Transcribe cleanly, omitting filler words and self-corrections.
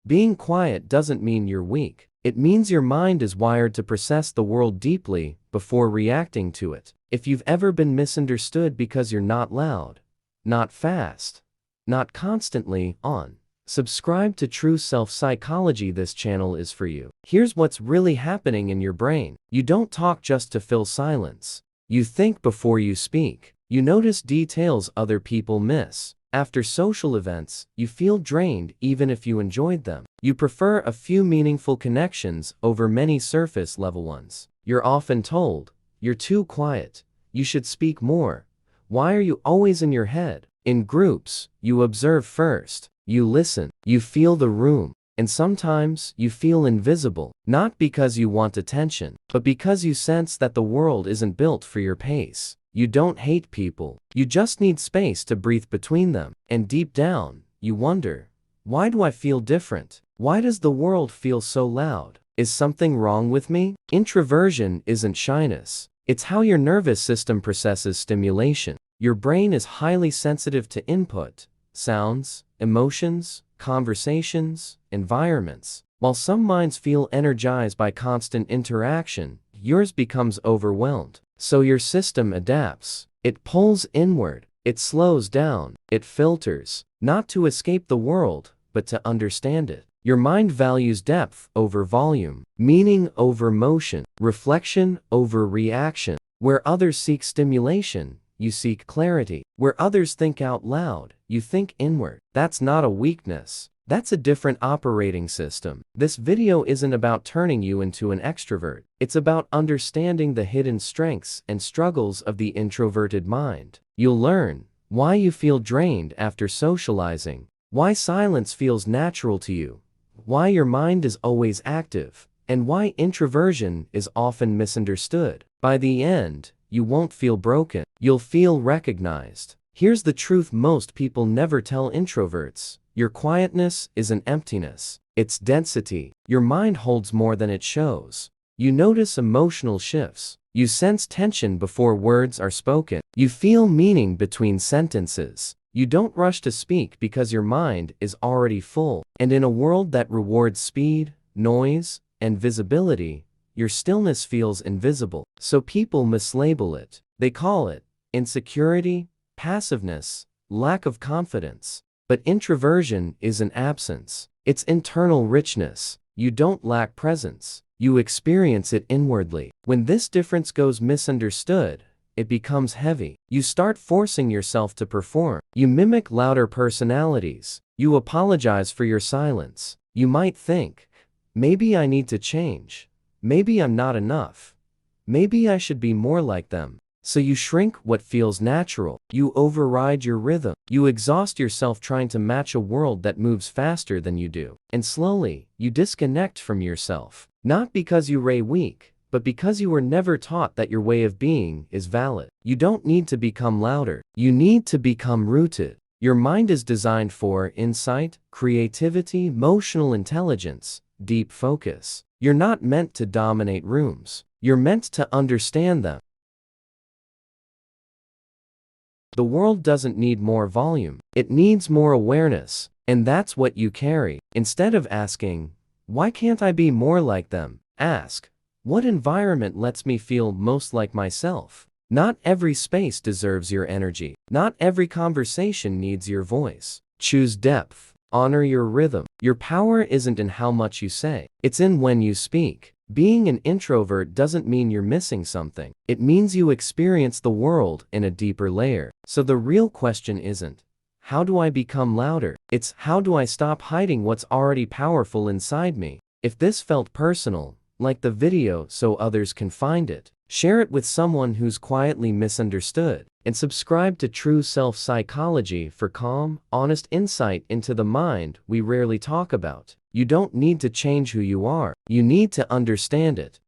Being quiet doesn't mean you're weak. It means your mind is wired to process the world deeply before reacting to it. If you've ever been misunderstood because you're not loud, not fast, not constantly on, subscribe to True Self Psychology. This channel is for you. Here's what's really happening in your brain. You don't talk just to fill silence. You think before you speak. You notice details other people miss. After social events, you feel drained even if you enjoyed them. You prefer a few meaningful connections over many surface-level ones. You're often told, "You're too quiet. You should speak more. Why are you always in your head?" In groups, you observe first. You listen. You feel the room. And sometimes, you feel invisible. Not because you want attention, but because you sense that the world isn't built for your pace. You don't hate people. You just need space to breathe between them. And deep down, you wonder, why do I feel different? Why does the world feel so loud? Is something wrong with me? Introversion isn't shyness. It's how your nervous system processes stimulation. Your brain is highly sensitive to input, sounds, emotions, conversations, environments. While some minds feel energized by constant interaction, yours becomes overwhelmed. So your system adapts. It pulls inward. It slows down. It filters. Not to escape the world, but to understand it. Your mind values depth over volume, meaning over motion, reflection over reaction. Where others seek stimulation, you seek clarity. Where others think out loud, you think inward. That's not a weakness. That's a different operating system. This video isn't about turning you into an extrovert. It's about understanding the hidden strengths and struggles of the introverted mind. You'll learn why you feel drained after socializing, why silence feels natural to you, why your mind is always active, and why introversion is often misunderstood. By the end, you won't feel broken. You'll feel recognized. Here's the truth most people never tell introverts. Your quietness is an emptiness. It's density. Your mind holds more than it shows. You notice emotional shifts. You sense tension before words are spoken. You feel meaning between sentences. You don't rush to speak because your mind is already full. And in a world that rewards speed, noise, and visibility, your stillness feels invisible. So people mislabel it. They call it insecurity, passiveness, lack of confidence. But introversion is an absence. It's internal richness. You don't lack presence. You experience it inwardly. When this difference goes misunderstood, it becomes heavy. You start forcing yourself to perform. You mimic louder personalities. You apologize for your silence. You might think, maybe I need to change. Maybe I'm not enough. Maybe I should be more like them. So you shrink what feels natural. You override your rhythm. You exhaust yourself trying to match a world that moves faster than you do. And slowly, you disconnect from yourself. Not because you are weak, but because you were never taught that your way of being is valid. You don't need to become louder. You need to become rooted. Your mind is designed for insight, creativity, emotional intelligence, deep focus. You're not meant to dominate rooms. You're meant to understand them. The world doesn't need more volume. It needs more awareness. And that's what you carry. Instead of asking, why can't I be more like them? Ask, what environment lets me feel most like myself? Not every space deserves your energy. Not every conversation needs your voice. Choose depth. Honor your rhythm. Your power isn't in how much you say. It's in when you speak. Being an introvert doesn't mean you're missing something. It means you experience the world in a deeper layer. So the real question isn't, how do I become louder? It's, how do I stop hiding what's already powerful inside me? If this felt personal, like the video so others can find it. Share it with someone who's quietly misunderstood. And subscribe to True Self Psychology for calm, honest insight into the mind we rarely talk about. You don't need to change who you are. You need to understand it.